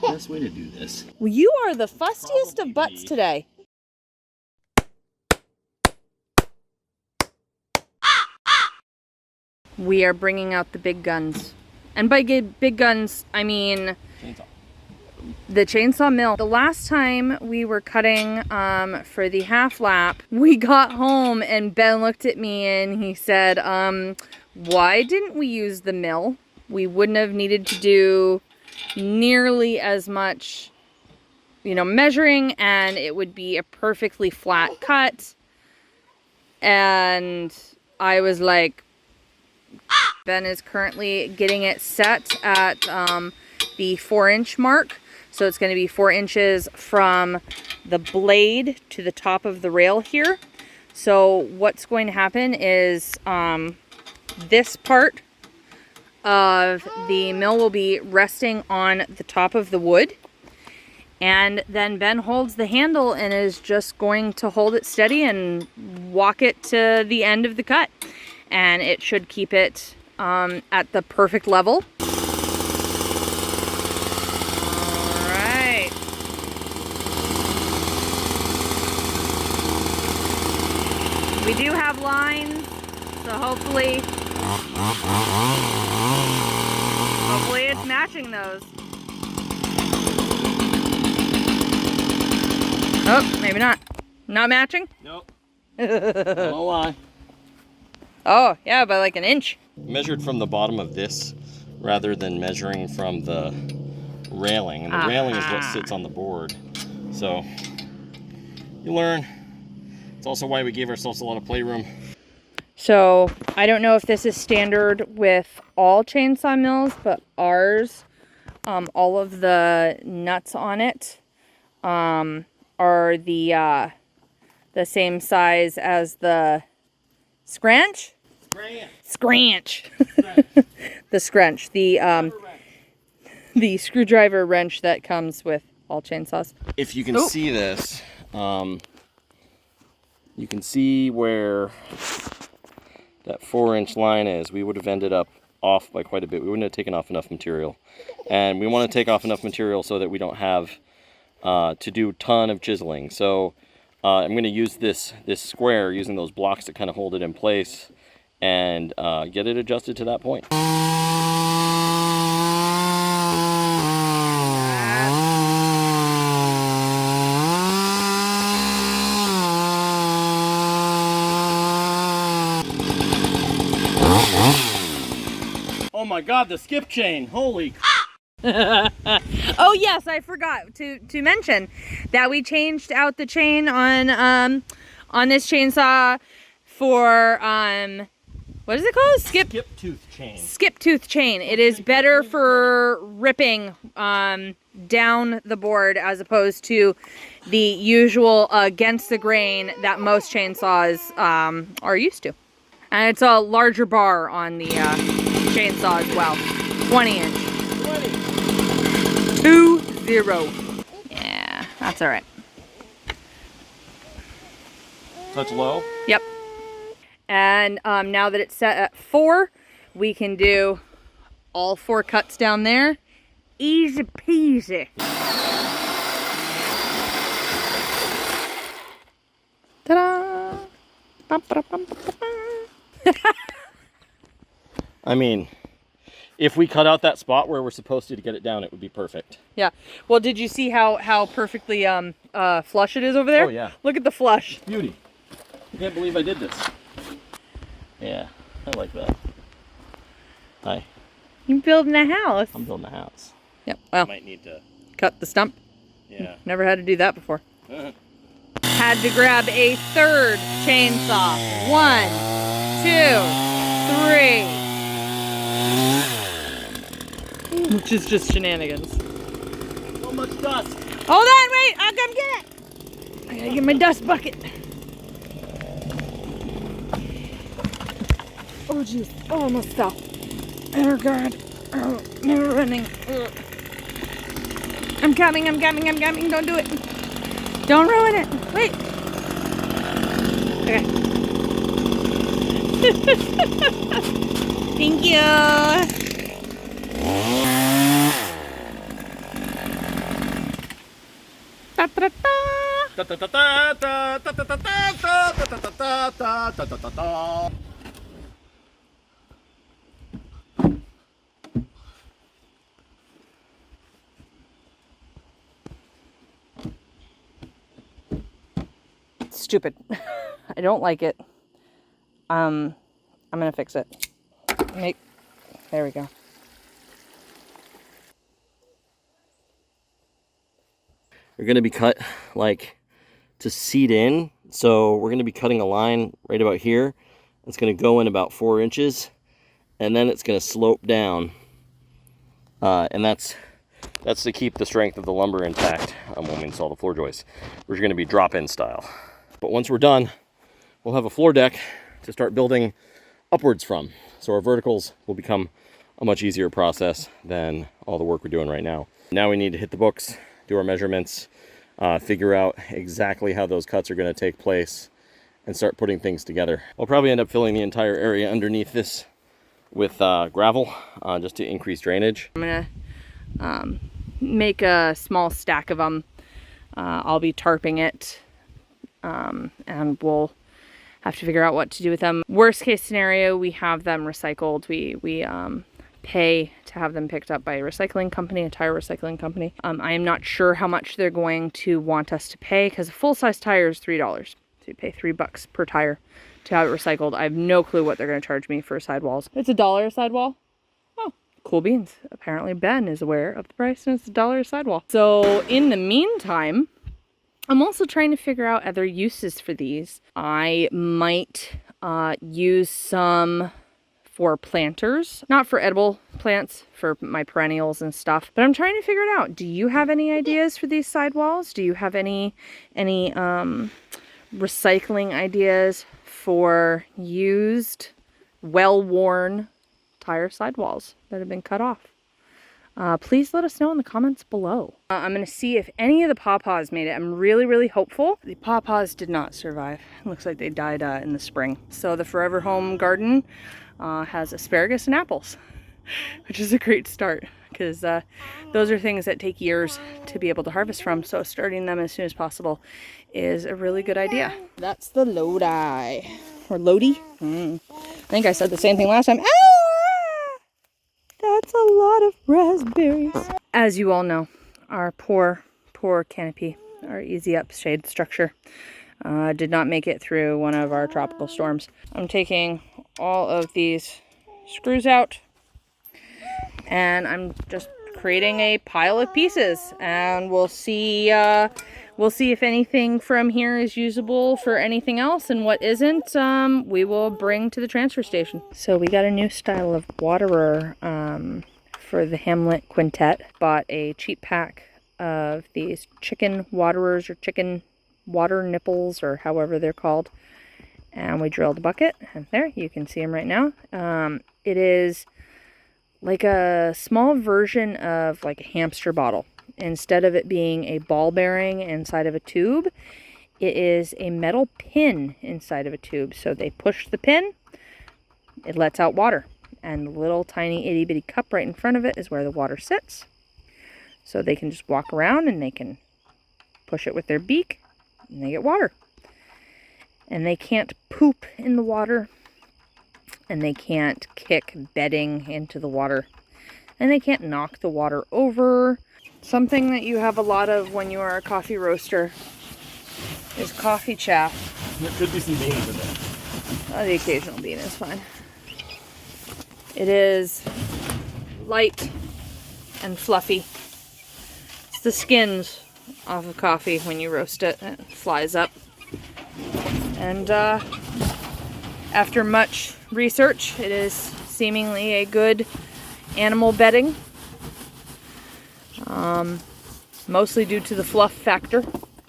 Best way to do this. Well, you are the fustiest of butts today. We are bringing out the big guns. And by big guns, I mean Chainsaw. The chainsaw mill. The last time we were cutting for the Halflap, we got home and Ben looked at me and he said, why didn't we use the mill? We wouldn't have needed to do nearly as much, you know, measuring, and it would be a perfectly flat cut. And I was like, Ben is currently getting it set at the 4-inch mark. So it's going to be 4 inches from the blade to the top of the rail here. So what's going to happen is this part of the mill will be resting on the top of the wood. And then Ben holds the handle and is just going to hold it steady and walk it to the end of the cut. And it should keep it at the perfect level. Alright. We do have lines, so hopefully it's matching those. Oh, maybe not. Not matching? Nope. I don't know why. Oh, yeah, by like an inch. Measured from the bottom of this rather than measuring from the railing. And the railing is what sits on the board. So, you learn. It's also why we gave ourselves a lot of playroom. So, I don't know if this is standard with all chainsaw mills, but ours, all of the nuts on it are the same size as the scrunch? Scrunch. The scrunch. The screwdriver wrench that comes with all chainsaws. If you can see this, you can see where that 4-inch line is. We would have ended up off by quite a bit. We wouldn't have taken off enough material. And we want to take off enough material so that we don't have to do a ton of chiseling. So I'm going to use this square, using those blocks to kind of hold it in place and get it adjusted to that point. Oh my God, the skip chain! Holy! Oh yes, I forgot to mention that we changed out the chain on this chainsaw for what is it called? Skip tooth chain. Skip tooth chain. It is better for ripping down the board as opposed to the usual against the grain that most chainsaws are used to. And it's a larger bar on the chainsaw as well. 20 inch. 20. Yeah, that's all right. Touch low? Yep. And now that it's set at 4, we can do all 4 cuts down there. Easy peasy. Ta-da! I mean, if we cut out that spot where we're supposed to get it down, it would be perfect. Yeah. Well, did you see how perfectly flush it is over there? Oh, yeah. Look at the flush. Beauty. I can't believe I did this. Yeah, I like that. Hi. You're building a house. I'm building a house. Yep. Well, Might need to cut the stump. Yeah. Never had to do that before. Had to grab a 3rd chainsaw. 1, 2, 3. Which is just shenanigans. So much dust. Hold on, wait, I'll come get it. I gotta get my dust bucket. Oh jeez, oh, almost fell. Oh god, oh, no running. Ugh. I'm coming, don't do it. Don't ruin it, wait. Okay. Thank you. Stupid. I don't like it. I'm gonna fix it. There we go. They're gonna be cut like to seed in. So we're gonna be cutting a line right about here. It's gonna go in about 4 inches, and then it's gonna slope down. And that's to keep the strength of the lumber intact when we install the floor joists. We're gonna be drop-in style. But once we're done, we'll have a floor deck to start building upwards from. So our verticals will become a much easier process than all the work we're doing right now. Now we need to hit the books, do our measurements, figure out exactly how those cuts are going to take place, and start putting things together. I'll probably end up filling the entire area underneath this with gravel just to increase drainage. I'm gonna make a small stack of them. I'll be tarping it, and we'll have to figure out what to do with them. Worst case scenario, we have them recycled. We pay to have them picked up by a recycling company, a tire recycling company. I am not sure how much they're going to want us to pay, because a full-size tire is $3. So you pay $3 per tire to have it recycled. I have no clue what they're going to charge me for sidewalls. It's $1 a sidewall. Oh, cool beans. Apparently Ben is aware of the price, and it's $1 a sidewall. So in the meantime, I'm also trying to figure out other uses for these. I might use some for planters, not for edible plants, for my perennials and stuff, but I'm trying to figure it out. Do you have any ideas for these sidewalls? Do you have any recycling ideas for used, well-worn tire sidewalls that have been cut off? Please let us know in the comments below. I'm going to see if any of the pawpaws made it. I'm really hopeful. The pawpaws did not survive. It looks like they died in the spring. So the Forever Home garden has asparagus and apples, which is a great start, because those are things that take years to be able to harvest from. So starting them as soon as possible is a really good idea. That's the Lodi, or Lodi. I think I said the same thing last time. That's a lot of raspberries. As you all know, our poor canopy, our easy up shade structure, did not make it through one of our tropical storms. I'm taking all of these screws out, and I'm just creating a pile of pieces, and we'll see if anything from here is usable for anything else, and what isn't, we will bring to the transfer station. So we got a new style of waterer for the Hamlet Quintet. Bought a cheap pack of these chicken waterers, or chicken water nipples, or however they're called, and we drilled a bucket, and there you can see them right now. It is like a small version of like a hamster bottle. Instead of it being a ball bearing inside of a tube, it is a metal pin inside of a tube. So they push the pin, it lets out water, and the little tiny itty bitty cup right in front of it is where the water sits. So they can just walk around and they can push it with their beak and they get water. And they can't poop in the water, and they can't kick bedding into the water, and they can't knock the water over. Something that you have a lot of when you are a coffee roaster is coffee chaff. There could be some beans in there. The occasional bean is fine. It is light and fluffy. It's the skins off of coffee when you roast it. It flies up. And after much research, it is seemingly a good animal bedding. Mostly due to the fluff factor.